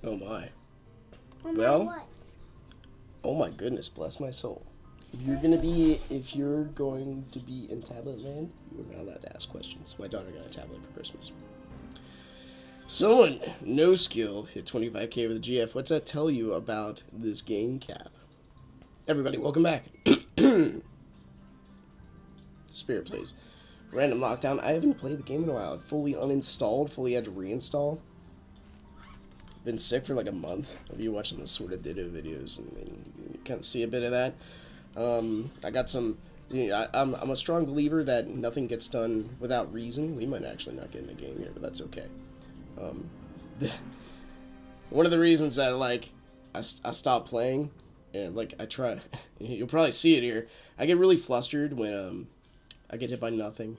Oh my. No matter Well, what. oh my goodness, bless my soul. If you're going to be in tablet land, you are not allowed to ask questions. My daughter got a tablet for Christmas. Someone, no skill, hit 25k with a GF. What's that tell you about this game cap? Everybody, welcome back. Spirit plays. Random lockdown. I haven't played the game in a while. I've fully uninstalled, fully had to reinstall. Been sick for like a month. If you're watching the sorta ditto videos, and you kind of see a bit of that. I got some. I'm a strong believer that nothing gets done without reason. We might actually not get in the game here, but that's okay. One of the reasons that I stopped playing, and I try, you'll probably see it here. I get really flustered when I get hit by nothing.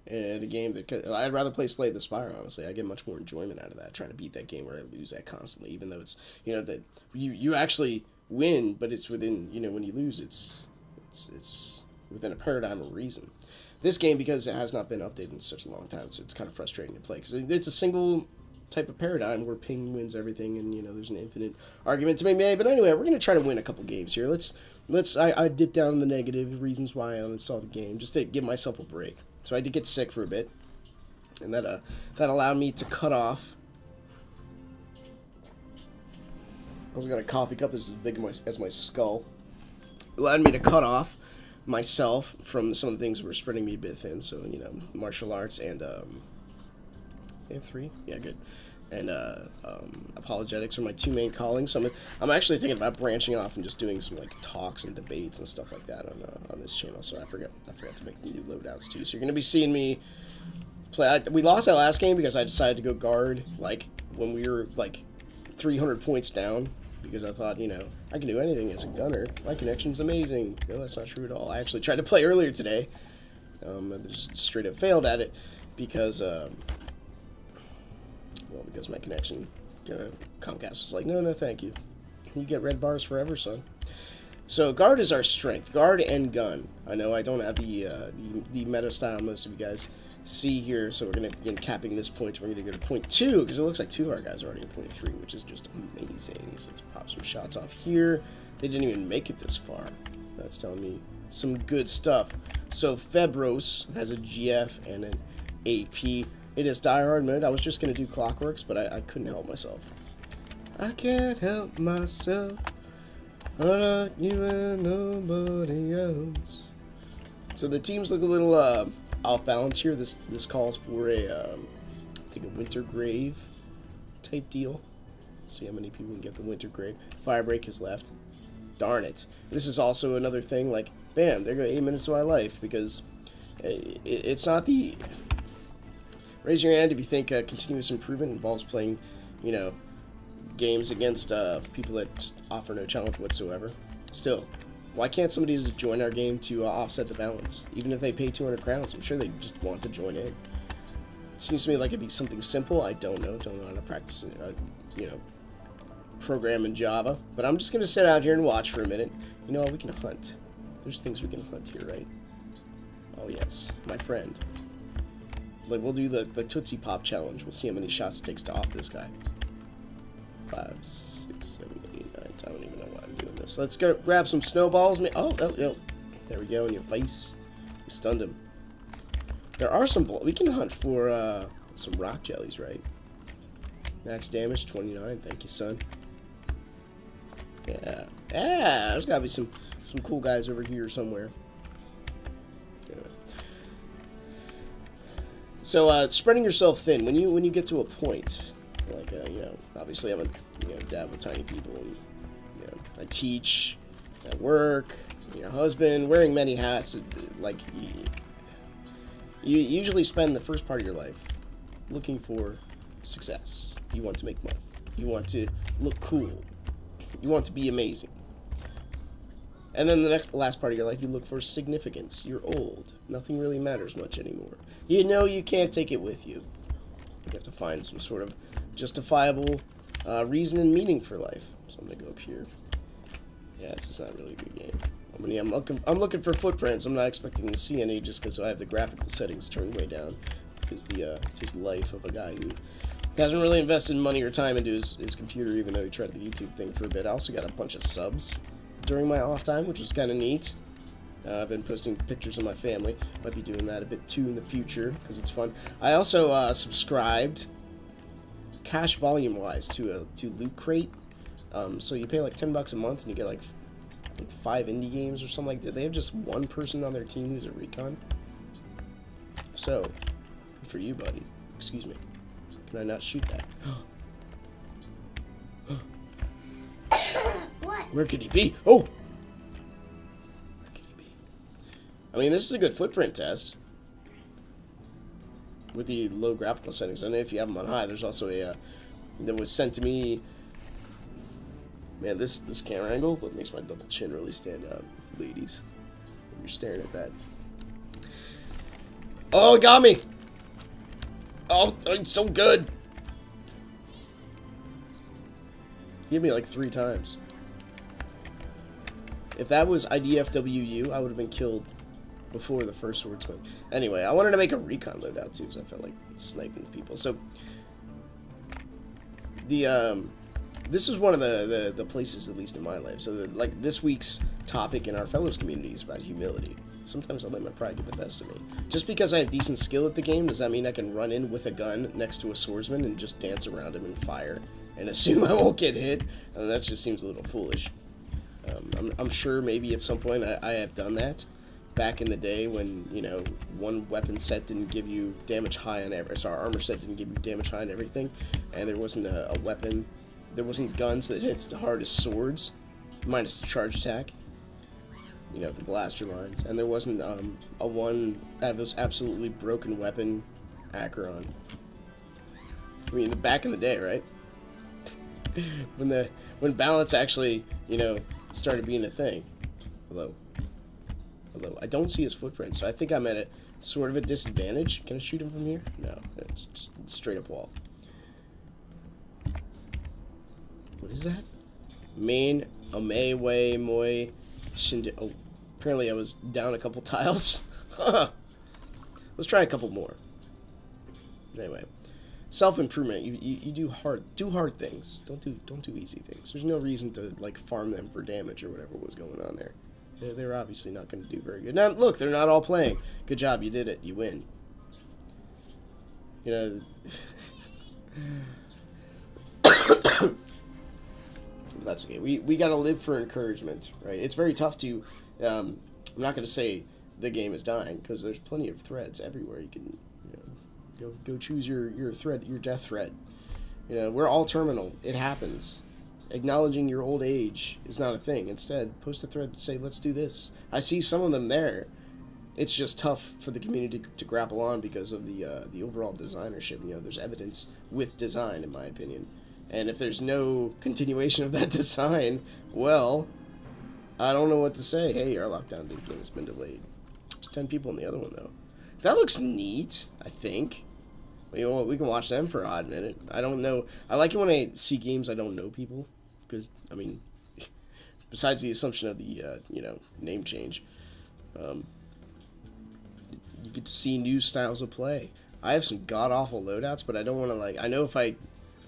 And a game that I'd rather play Slay the Spire. Honestly, I get much more enjoyment out of that. Trying to beat that game where I lose that constantly, even though it's that you actually win, but it's within when you lose, it's within a paradigm of reason. This game, because it has not been updated in such a long time, so it's kind of frustrating to play because it's a single type of paradigm where ping wins everything, and there's an infinite argument to be made. But anyway, we're gonna try to win a couple games here. I dip down the negative reasons why I uninstalled the game just to give myself a break. So I did get sick for a bit, and that allowed me to cut off. I also got a coffee cup that's as big as my skull. It allowed me to cut off myself from some of the things that were spreading me a bit thin. So martial arts and they have 3, yeah, good, and apologetics are my 2 main callings. So I'm actually thinking about branching off and just doing some talks and debates and stuff like that on this channel. So I forgot to make the new loadouts too. So you're gonna be seeing me play. We lost that last game because I decided to go guard when we were 300 points down, because I thought I can do anything as a gunner. My connection's amazing. No, that's not true at all. I actually tried to play earlier today. I just straight up failed at it because because my connection, Comcast was like, no, thank you. You get red bars forever, son. So guard is our strength, guard and gun. I know I don't have the meta style most of you guys see here, so we're gonna begin capping this point. We're gonna go to point 2 because it looks like 2 of our guys are already at point 3, which is just amazing. So let's pop some shots off here. They didn't even make it this far. That's telling me some good stuff. So Febros has a GF and an AP. It is diehard mode. I was just going to do Clockworks, but I couldn't help myself. I can't help myself. I'm not you and nobody else. So the teams look a little off balance here. This calls for I think a Winter Grave type deal. See how many people can get the Winter Grave. Firebreak is left. Darn it. This is also another thing, bam, there go 8 minutes of my life, because it's not the... Raise your hand if you think continuous improvement involves playing, games against people that just offer no challenge whatsoever. Still, why can't somebody just join our game to offset the balance? Even if they pay 200 crowns, I'm sure they just want to join in. It seems to me like it'd be something simple. I don't know how to practice it, program in Java. But I'm just going to sit out here and watch for a minute. We can hunt. There's things we can hunt here, right? Oh, yes, my friend. We'll do the Tootsie Pop challenge. We'll see how many shots it takes to off this guy. 5, 6, 7, 8, 9. I don't even know why I'm doing this. Let's go grab some snowballs. Oh, there we go in your face. We stunned him. There are some... We can hunt for some rock jellies, right? Max damage, 29. Thank you, son. Yeah. There's gotta be some cool guys over here somewhere. So spreading yourself thin when you get to a point, obviously I'm a dad with tiny people, and I teach, at work, husband, wearing many hats. You usually spend the first part of your life looking for success. You want to make money. You want to look cool. You want to be amazing. And then the last part of your life, you look for significance. You're old. Nothing really matters much anymore. You can't take it with you. You have to find some sort of justifiable reason and meaning for life. So I'm gonna go up here. Yeah, this is not really a good game. I'm looking for footprints. I'm not expecting to see any just because I have the graphical settings turned way down. Because the life of a guy who He hasn't really invested money or time into his computer, even though he tried the YouTube thing for a bit. I also got a bunch of subs during my off time, which was kind of neat. I've been posting pictures of my family. Might be doing that a bit too in the future, because it's fun. I also subscribed, cash volume-wise, to Loot Crate. So you pay like $10 a month, and you get like 5 indie games or something like that. They have just one person on their team who's a recon. So, good for you, buddy. Excuse me. Can I not shoot that? What? Where could he be? Oh! Where could he be? I mean, this is a good footprint test. With the low graphical settings. I know if you have them on high, there's also a... that was sent to me... Man, this camera angle that makes my double chin really stand out. Ladies. You're staring at that. Oh, it got me! Oh, it's so good! He hit me like 3 times. If that was IDFWU, I would have been killed before the first sword swing. Anyway, I wanted to make a recon loadout too, because I felt like sniping people. So, this is one of the places, at least in my life. So, like, this week's topic in our fellows community is about humility. Sometimes I let my pride get the best of me. Just because I have decent skill at the game, does that mean I can run in with a gun next to a swordsman and just dance around him and fire and assume I won't get hit? I mean, that just seems a little foolish. I'm sure maybe at some point I have done that back in the day when, you know, one weapon set didn't give you damage high on everything. So our armor set didn't give you damage high on everything, and there wasn't a weapon, there wasn't guns that hit as hard as swords, minus the charge attack. You know, the blaster lines, and there wasn't a one that was absolutely broken weapon Acheron. I mean, back in the day, right? when balance actually, you know, started being a thing. Hello. I don't see his footprint, so I think I'm at a sort of a disadvantage. Can I shoot him from here? No, it's just straight up wall. What is that? Main Ameway Moi Shinde. Oh. Apparently I was down a couple tiles. Let's try a couple more. Anyway, self-improvement. You do hard things. Don't do easy things. There's no reason to like farm them for damage or whatever was going on there. They're obviously not going to do very good. Now look, they're not all playing. Good job, you did it. You win. You know. That's okay. We gotta live for encouragement, right? It's very tough to. I'm not gonna say the game is dying because there's plenty of threads everywhere. You can, you know, go choose your thread, your death thread. You know, we're all terminal. It happens. Acknowledging your old age is not a thing. Instead, post a thread that say, "Let's do this." I see some of them there. It's just tough for the community to grapple on because of the overall designership. You know, there's evidence with design, in my opinion. And if there's no continuation of that design, well, I don't know what to say. Hey, our lockdown game has been delayed. There's 10 people in the other one, though. That looks neat, I think. You know, we can watch them for a hot minute. I don't know. I like it when I see games I don't know people. Because, I mean, besides the assumption of the, you know, name change, you get to see new styles of play. I have some god-awful loadouts, but I don't want to, like, I know if I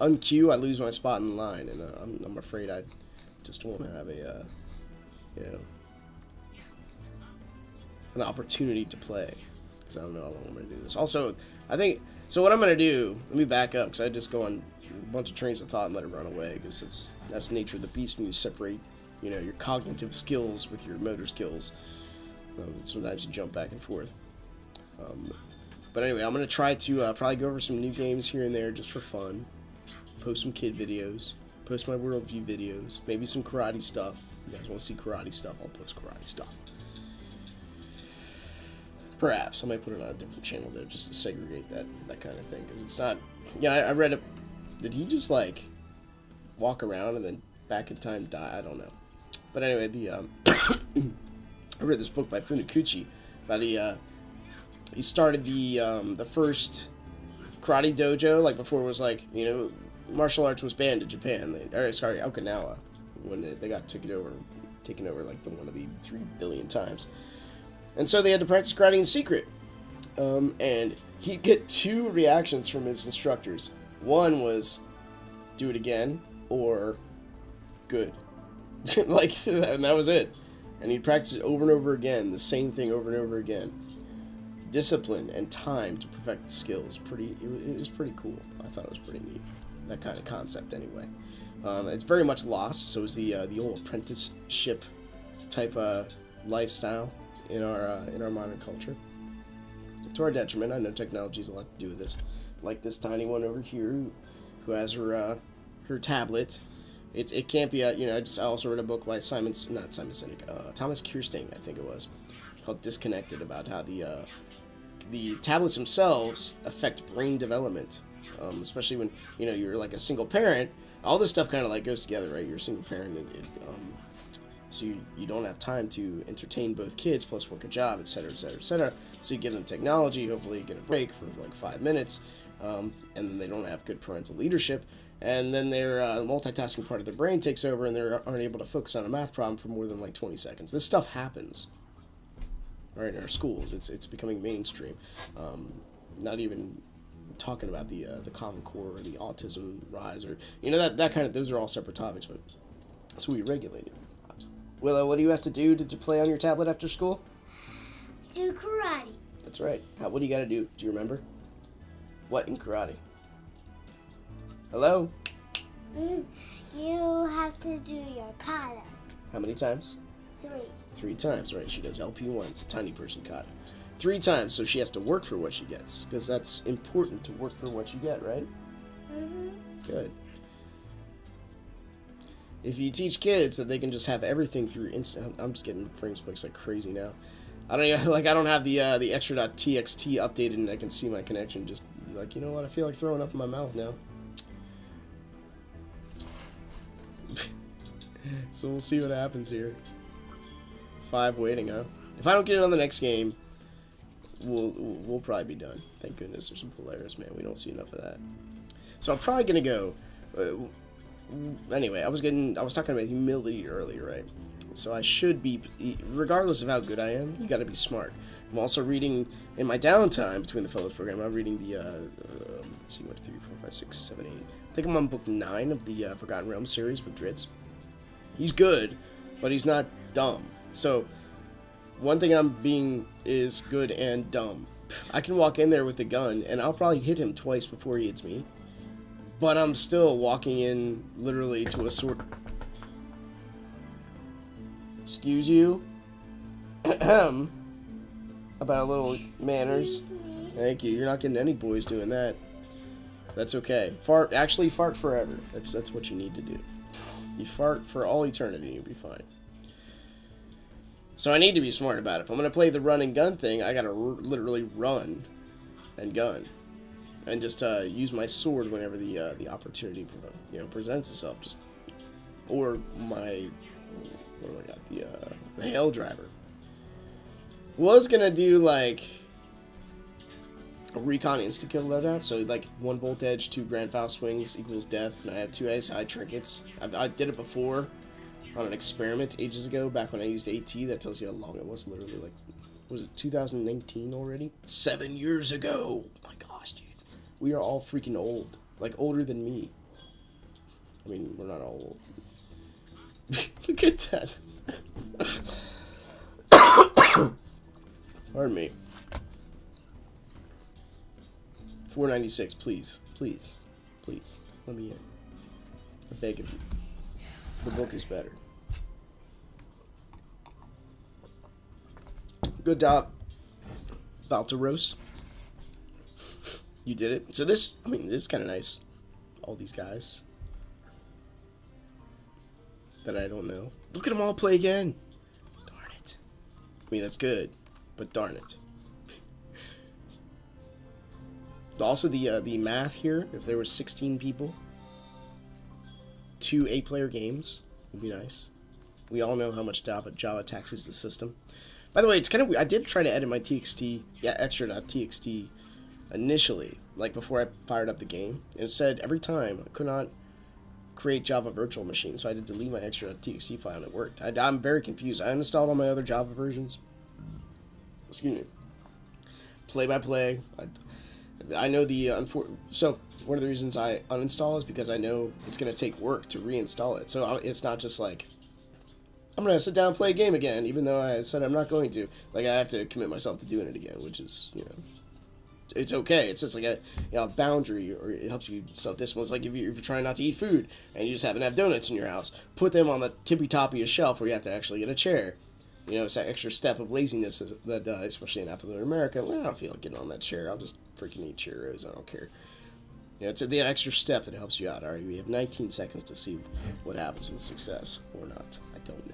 unqueue, I lose my spot in the line, and I'm afraid I just won't have a, you know, an opportunity to play, because I don't know how long I'm going to do this. Also, I think, so what I'm going to do, let me back up, because I just go on a bunch of trains of thought and let it run away, because that's the nature of the beast when you separate, you know, your cognitive skills with your motor skills. Sometimes you jump back and forth. But anyway, I'm going to try to probably go over some new games here and there just for fun. Post some kid videos. Post my worldview videos. Maybe some karate stuff. If you guys want to see karate stuff, I'll post karate stuff. Perhaps. I might put it on a different channel there just to segregate that kind of thing. Because it's not... Yeah, I read it. Did he just, like, walk around and then back in time die? I don't know. But anyway, the I read this book by Funakuchi about he started the first karate dojo, like before it was like, you know, martial arts was banned in Japan. Okinawa, when they got taken over like one of the 3 billion times. And so they had to practice karate in secret. And he'd get 2 reactions from his instructors. One was do it again or good. Like, and that was it. And he'd practice it over and over again, the same thing over and over again. Discipline and time to perfect skills. It was pretty cool. I thought it was pretty neat. That kind of concept, anyway. It's very much lost. So is the old apprenticeship type lifestyle in our modern culture. To our detriment. I know technology has a lot to do with this. Like this tiny one over here, who has her tablet. It can't be I also read a book by Thomas Kierstein, I think it was, called Disconnected, about how the tablets themselves affect brain development, especially when you're like a single parent. All this stuff kind of like goes together, right? You're a single parent, and so you don't have time to entertain both kids, plus work a job, etc., etc., etc. So you give them technology, hopefully you get a break for like 5 minutes, and then they don't have good parental leadership, and then their multitasking part of their brain takes over, and they aren't able to focus on a math problem for more than like 20 seconds. This stuff happens, right, in our schools. It's becoming mainstream. Not even talking about the Common Core or the autism rise, or that kind of, those are all separate topics, but so we regulate it. Willow, what do you have to do to play on your tablet after school? Do karate. That's right. What do you got to do? Do you remember? What in karate? Hello? You have to do your kata. How many times? 3. 3 times, right? She does LP1. It's a tiny person kata. 3 times, so she has to work for what she gets, because that's important, to work for what you get, right? Mm-hmm. Good. If you teach kids that they can just have everything through instant, I'm just getting frame spikes like crazy now. I don't have the extra.txt updated, and I can see my connection. Just like, you know what? I feel like throwing up in my mouth now. So we'll see what happens here. 5 waiting, huh? If I don't get it on the next game, we'll probably be done. Thank goodness there's some Polaris, man. We don't see enough of that. So I'm probably gonna go. Anyway, I was talking about humility earlier, right? So I should be, regardless of how good I am, you got to be smart. I'm also reading in my downtime between the fellows program. I'm reading the let's see, 1, 2, 3, 4, 5, 6, 7, 8. I think I'm on book 9 of the Forgotten Realms series with Dritz. He's good, but he's not dumb. So one thing I'm being is good and dumb. I can walk in there with a gun, and I'll probably hit him twice before he hits me. But I'm still walking in literally to a sword. Excuse you? About a little manners. Thank you. You're not getting any boys doing that. That's okay. Fart forever. That's what you need to do. You fart for all eternity and you'll be fine. So I need to be smart about it. If I'm going to play the run and gun thing, I got to literally run and gun. And just use my sword whenever the opportunity presents itself. Or my, what do I got? The Hail Driver. Was gonna do like a recon insta kill loadout, so like 1 volt edge, 2 grand foul swings equals death, and I have 2 ASI trinkets. I did it before on an experiment ages ago, back when I used AT. That tells you how long it was. Literally, like, was it 2019 already? 7 years ago. Oh my gosh, dude. We are all freaking old. Like, older than me. I mean, we're not all old. Look at that. Pardon me. 496, please. Please. Please. Let me in. I beg of you. The book is better. Good job, Valteros. You did it. So this is kind of nice. All these guys that I don't know. Look at them all play again. Darn it. I mean, that's good, but darn it. Also, the math here, if there were 16 people, 2 8-player games, would be nice. We all know how much Java taxes the system. By the way, it's kind of weird. I did try to edit my extra.txt initially, like before I fired up the game. It said every time I could not create Java virtual machine, so I had to delete my extra.txt file, and it worked. I'm very confused. I uninstalled all my other Java versions. Excuse me. Play by play. I know the so one of the reasons I uninstall is because I know it's going to take work to reinstall it. So it's not just like, I'm going to sit down and play a game again, even though I said I'm not going to. Like, I have to commit myself to doing it again, which is, you know, it's okay. It's just like a, you know, a boundary, or it helps you self-discipline. It's like if you're trying not to eat food and you just happen to have donuts in your house, put them on the tippy top of your shelf where you have to actually get a chair. You know, it's that extra step of laziness that especially in affluent America, well, I don't feel like getting on that chair. I'll just freaking eat Cheerios. I don't care. You know, it's the extra step that helps you out. All right, we have 19 seconds to see what happens with success or not. I don't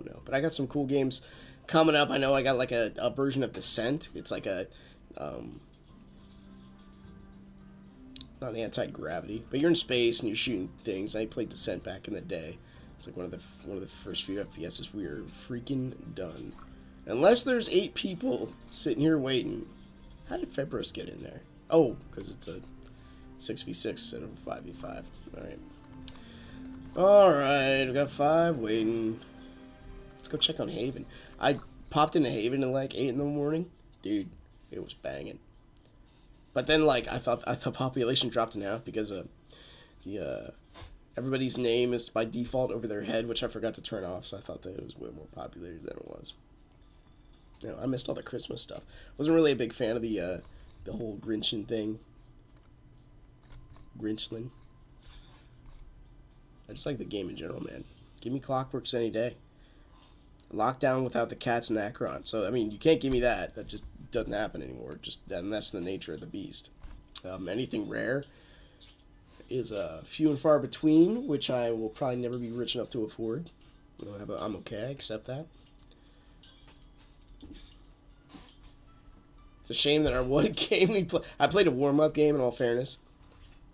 know. But I got some cool games coming up. I know I got like a version of Descent. It's like a not anti-gravity, but you're in space and you're shooting things. I played Descent back in the day. It's like one of the first few FPSs we were freaking done. Unless there's 8 people sitting here waiting. How did Febros get in there? Oh, because it's a 6v6 instead of a 5v5. Alright, we got 5 waiting. Let's go check on Haven. I popped into Haven at like 8 in the morning. Dude, it was banging. But then, like, I thought population dropped in half because everybody's name is by default over their head, which I forgot to turn off, so I thought that it was way more populated than it was. You know, I missed all the Christmas stuff. Wasn't really a big fan of the whole Grinchin thing. Grinchlin. I just like the game in general, man. Give me Clockworks any day. Lockdown without the cats and Akron. So, I mean, you can't give me that. That just doesn't happen anymore. And that's the nature of the beast. Anything rare is few and far between, which I will probably never be rich enough to afford. I'm okay. I accept that. It's a shame that our one game I played a warm-up game, in all fairness,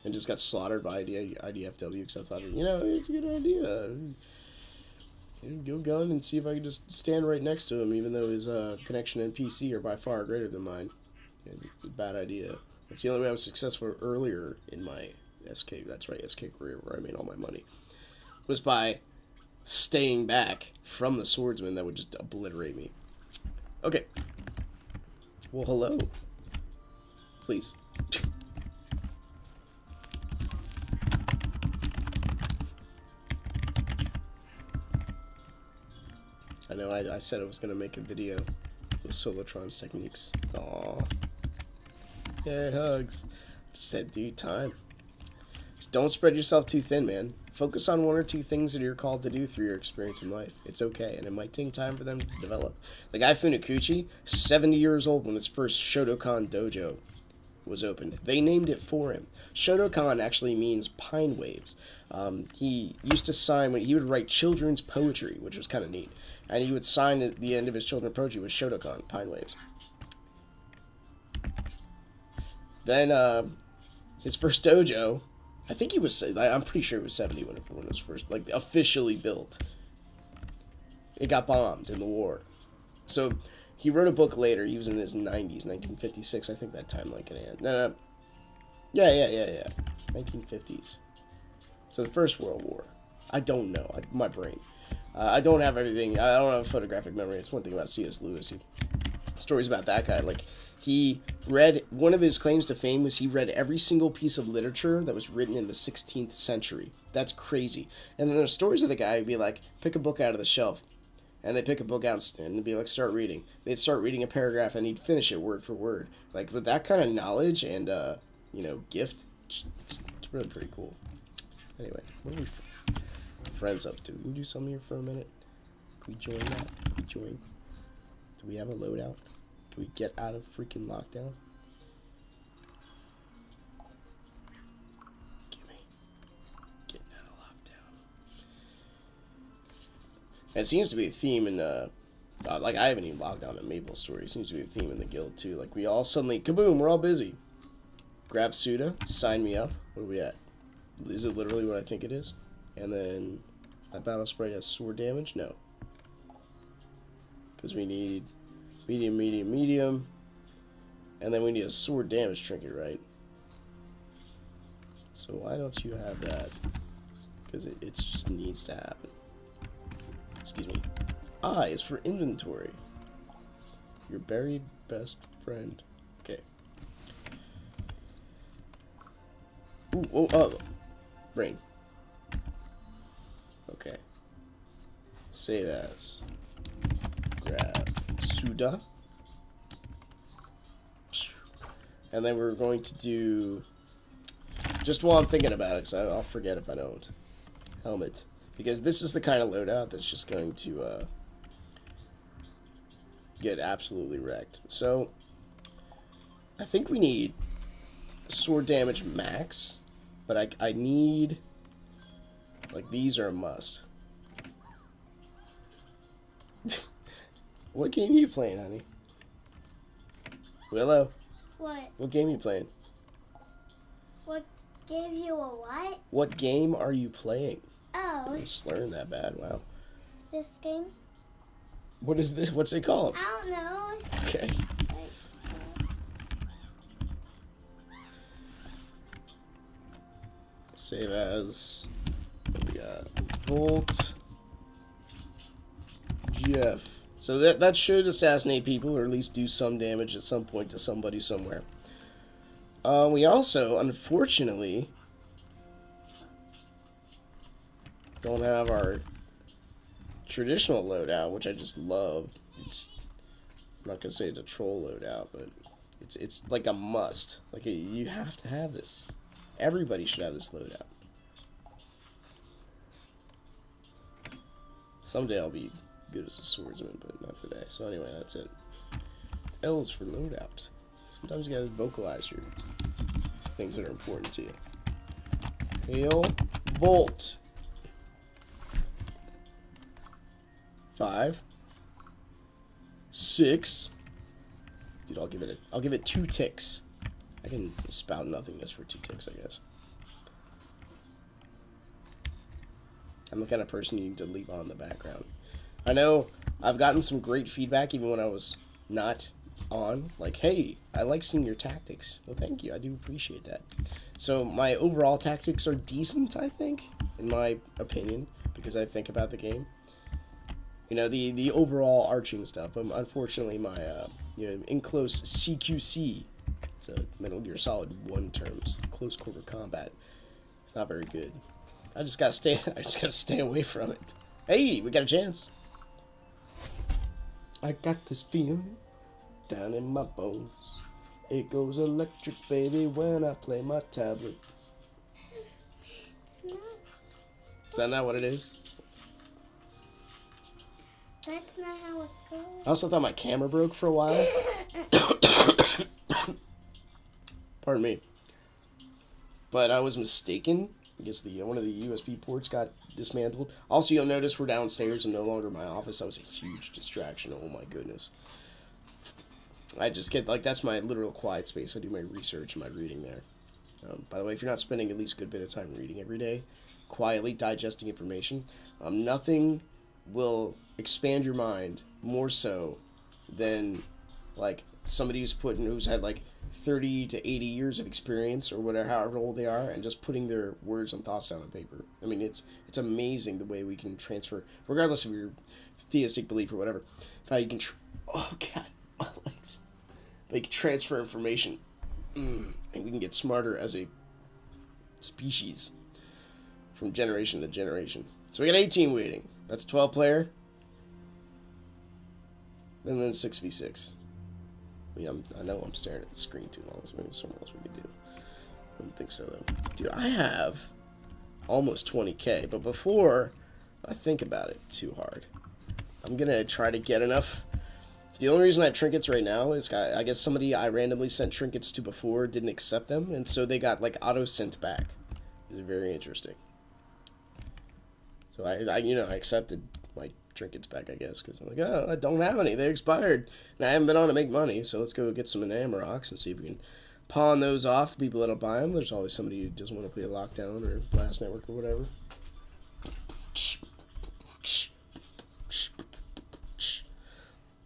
and just got slaughtered by IDFW because I thought, you know, it's a good idea. Go gun and see if I can just stand right next to him, even though his connection and PC are by far greater than mine. It's a bad idea. That's the only way I was successful earlier in my SK, that's right, SK career, where I made all my money, was by staying back from the swordsman that would just obliterate me. Okay. Well, hello. Please. I know I said I was going to make a video with Solotron's techniques. Aww. Yeah, hugs. Just said, dude, time. Just don't spread yourself too thin, man. Focus on 1 or 2 things that you're called to do through your experience in life. It's okay, and it might take time for them to develop. The guy Funakuchi, 70 years old when his first Shotokan dojo was opened. They named it for him. Shotokan actually means pine waves. He used to sign, when he would write children's poetry, which was kind of neat. And he would sign at the end of his children's poetry with Shotokan, pine waves. Then his first dojo, I think he was, I'm pretty sure it was 70 when it was first, like, officially built. It got bombed in the war. So he wrote a book later. He was in his 90s, 1956. I think that timeline can end. No. Yeah. 1950s. So the First World War. I don't know. My brain. I don't have everything. I don't have a photographic memory. It's one thing about C.S. Lewis. Stories about that guy. Like, he read, one of his claims to fame was he read every single piece of literature that was written in the 16th century. That's crazy. And then there's stories of the guy who'd be like, pick a book out of the shelf. And they'd pick a book out and be like, start reading. They'd start reading a paragraph and he'd finish it word for word. Like, with that kind of knowledge and, gift, it's really pretty cool. Anyway, what are we friends up to? We can do something here for a minute. Can we join that? Can we join? Do we have a loadout? Can we get out of freaking lockdown? Gimme. Getting out of lockdown. And it seems to be a theme in, like, I haven't even logged on to Maple Story. It seems to be a theme in the guild, too. Like, we all suddenly, kaboom, we're all busy. Grab Suda, sign me up. What are we at? Is it literally what I think it is? And then, my battle sprite has sword damage? No. Because we need medium, medium, medium. And then we need a sword damage trinket, right? So why don't you have that? Because it just needs to happen. Excuse me. I is for inventory. Your buried best friend. Okay. Ooh, oh, brain. Okay. Save as. Grab Suda. And then we're going to do, just while I'm thinking about it, because I'll forget if I don't, helmet. Because this is the kind of loadout that's just going to get absolutely wrecked. So, I think we need sword damage max, but I need, like, these are a must. What game are you playing, honey? Willow? What? What game are you playing? What gave you a what? What game are you playing? Oh, I'm slurring that bad, wow. this game? What is this? What's it called? I don't know. Okay. Save as. What we got? Volt. GF. So that should assassinate people, or at least do some damage at some point to somebody somewhere. We also, unfortunately, don't have our traditional loadout, which I just love. I'm not gonna say it's a troll loadout, but it's like a must. Like, you have to have this. Everybody should have this loadout. Someday I'll be good as a swordsman, but not today. So anyway, that's it. L is for loadout. Sometimes you gotta vocalize your things that are important to you. Hail, Volt. 5, 6. Dude, I'll give it 2 ticks. I can spout nothingness for 2 ticks, I guess. I'm the kind of person you need to leave on in the background. I know I've gotten some great feedback even when I was not on. Like, hey, I like seeing your tactics. Well, thank you. I do appreciate that. So my overall tactics are decent, I think, in my opinion, because I think about the game. You know, the overall arching stuff. Unfortunately, my in close CQC, it's a Metal Gear Solid 1 terms, close quarter combat. It's not very good. I just gotta stay away from it. Hey, we got a chance. I got this feeling down in my bones. It goes electric, baby, when I play my tablet. It's not. Is that not what it is? That's not how it goes. I also thought my camera broke for a while. Pardon me. But I was mistaken. I guess one of the USB ports got dismantled. Also, you'll notice we're downstairs and no longer my office. That was a huge distraction. Oh my goodness. I just get, like, that's my literal quiet space. I do my research and my reading there. By the way, if you're not spending at least a good bit of time reading every day, quietly digesting information, nothing will expand your mind more so than, like, somebody who's had like 30 to 80 years of experience or whatever, however old they are, and just putting their words and thoughts down on paper. I mean, it's amazing the way we can transfer, regardless of your theistic belief or whatever, how you can oh god, my legs. But you can transfer information, and we can get smarter as a species from generation to generation. So we got 18 waiting. That's 12 player. And then 6v6. I mean, I know I'm staring at the screen too long, so maybe there's something else we could do. I don't think so, though. Dude, I have almost 20k, but before I think about it too hard, I'm going to try to get enough. The only reason I have trinkets right now is I guess somebody I randomly sent trinkets to before didn't accept them, and so they got, like, auto-sent back. It was very interesting. So I accepted my trinkets back, I guess, because I'm like, oh, I don't have any. They expired. And I haven't been on to make money, so let's go get some Enamarocks and see if we can pawn those off to people that'll buy them. There's always somebody who doesn't want to play Lockdown or Blast Network or whatever.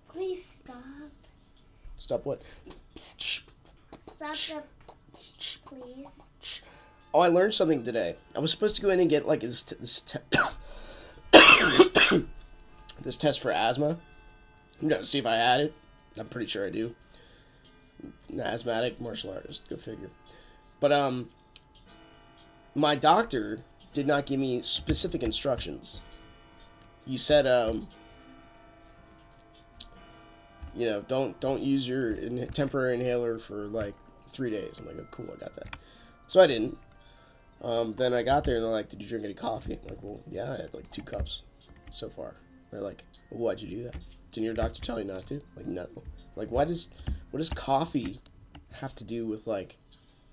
Please stop. Stop what? Stop the please. Oh, I learned something today. I was supposed to go in and get, like, this this test for asthma. You know, see if I had it. I'm pretty sure I do. An asthmatic martial artist. Go figure. But, my doctor did not give me specific instructions. He said, don't use your temporary inhaler for like 3 days. I'm like, oh, cool, I got that. So I didn't. Then I got there and they're like, did you drink any coffee? I'm like, well, yeah, I had like 2 cups so far. They're like, well, why'd you do that? Didn't your doctor tell you not to? Like, no. Like, what does coffee have to do with like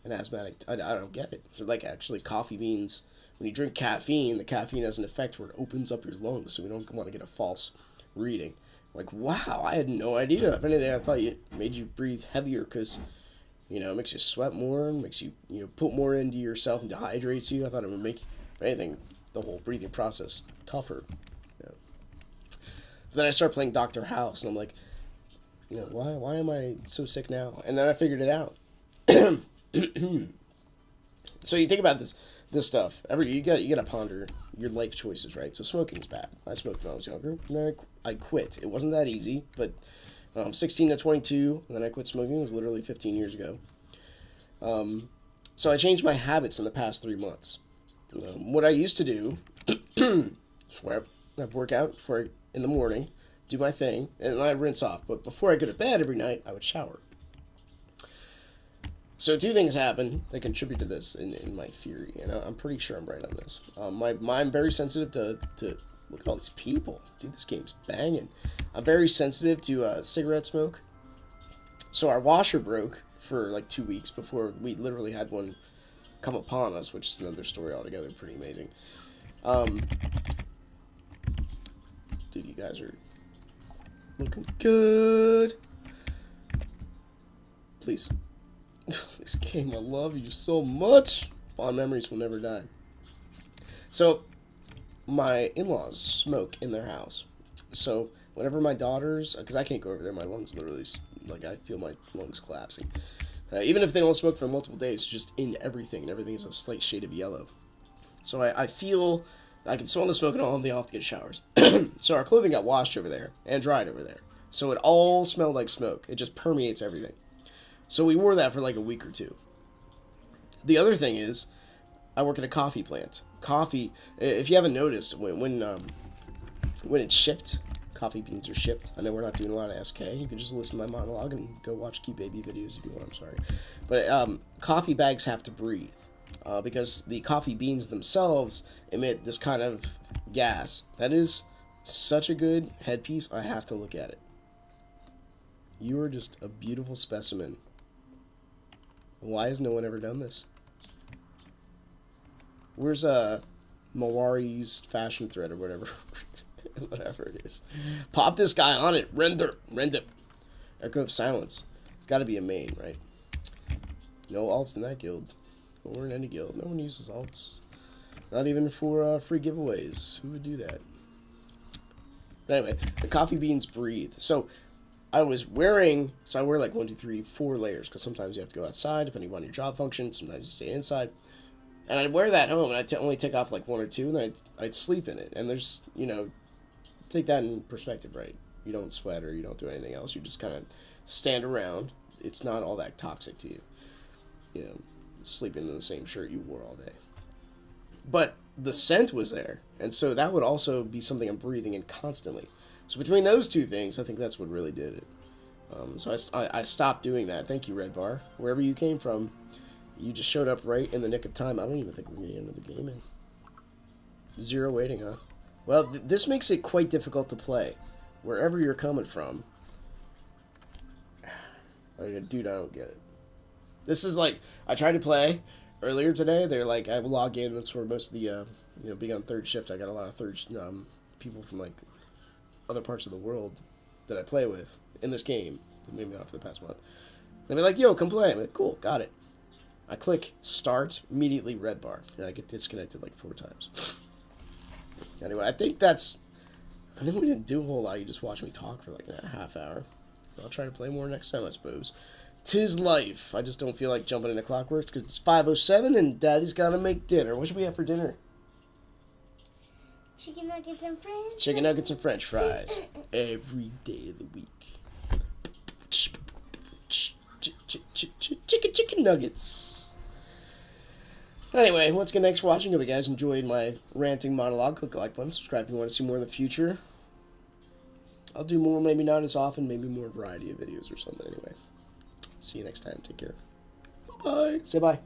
an asthmatic? I don't get it. So, like, actually, coffee means when you drink caffeine, the caffeine has an effect where it opens up your lungs, so we don't want to get a false reading. Like, wow, I had no idea. If anything, I thought it made you breathe heavier because, it makes you sweat more, makes you, put more into yourself and dehydrates you. I thought it would make, if anything, the whole breathing process tougher. But then I started playing Dr. House, and I'm like, why am I so sick now? And then I figured it out. So you think about this stuff. You gotta ponder your life choices, right? So smoking's bad. I smoked when I was younger. And I quit. It wasn't that easy, but 16 to 22, and then I quit smoking. It was literally 15 years ago. So I changed my habits in the past 3 months. What I used to do, I'd work out in the morning, do my thing, and then I'd rinse off. But before I go to bed every night, I would shower. So 2 things happen that contribute to this in my theory, and I'm pretty sure I'm right on this. I'm very sensitive to look at all these people. Dude, this game's banging. I'm very sensitive to cigarette smoke. So our washer broke for like 2 weeks before we literally had one come upon us, which is another story altogether. Pretty amazing. Dude, you guys are looking good. Please. This game, I love you so much. Fond memories will never die. So, my in-laws smoke in their house. So, whenever my daughters, because I can't go over there, my lungs literally, like, I feel my lungs collapsing. Even if they don't smoke for multiple days, just in everything, and everything is a slight shade of yellow. So, I feel I can smell the smoke and all, and they all have to get showers. So, our clothing got washed over there and dried over there. So, it all smelled like smoke. It just permeates everything. So we wore that for like a week or 2. The other thing is, I work at a coffee plant. Coffee, if you haven't noticed, when it's shipped, coffee beans are shipped. I know we're not doing a lot of SK. You can just listen to my monologue and go watch Cute Baby videos if you want. I'm sorry. But coffee bags have to breathe because the coffee beans themselves emit this kind of gas. That is such a good headpiece. I have to look at it. You are just a beautiful specimen. Why has no one ever done this? Where's Mawari's fashion thread or whatever? Whatever it is. Pop this guy on it. Render. Echo of Silence. It's got to be a main, right? No alts in that guild. Or in any guild. No one uses alts. Not even for free giveaways. Who would do that? But anyway, the coffee beans breathe. So I wear like 1, 2, 3, 4 layers, because sometimes you have to go outside, depending on your job function, sometimes you stay inside, and I'd wear that home, and I'd only take off like 1 or 2, and then I'd sleep in it, and there's, take that in perspective, right? You don't sweat, or you don't do anything else, you just kind of stand around. It's not all that toxic to you, sleeping in the same shirt you wore all day. But the scent was there, and so that would also be something I'm breathing in constantly. So between those 2 things, I think that's what really did it. So I stopped doing that. Thank you, Red Bar. Wherever you came from, you just showed up right in the nick of time. I don't even think we're going to get into the game in. 0 waiting, huh? Well, this makes it quite difficult to play. Wherever you're coming from. Dude, I don't get it. This is like, I tried to play earlier today. They're like, I log in. That's where most of the, being on third shift, I got a lot of people from like other parts of the world that I play with in this game, maybe not for the past month. They'll be like, yo, come play. I'm like, cool, got it. I click start, immediately red bar, and I get disconnected like 4 times. Anyway, I think we didn't do a whole lot. You just watched me talk for like a half hour. I'll try to play more next time, I suppose. 'Tis life. I just don't feel like jumping into Clockworks because it's 5:07 and Daddy's got to make dinner. What should we have for dinner? Chicken nuggets and french. Chicken nuggets and french fries. Every day of the week. Chicken nuggets. Anyway, once again, thanks for watching. Hope you guys enjoyed my ranting monologue. Click the like button, subscribe if you want to see more in the future. I'll do more, maybe not as often, maybe more variety of videos or something. Anyway, see you next time. Take care. Bye. Say bye.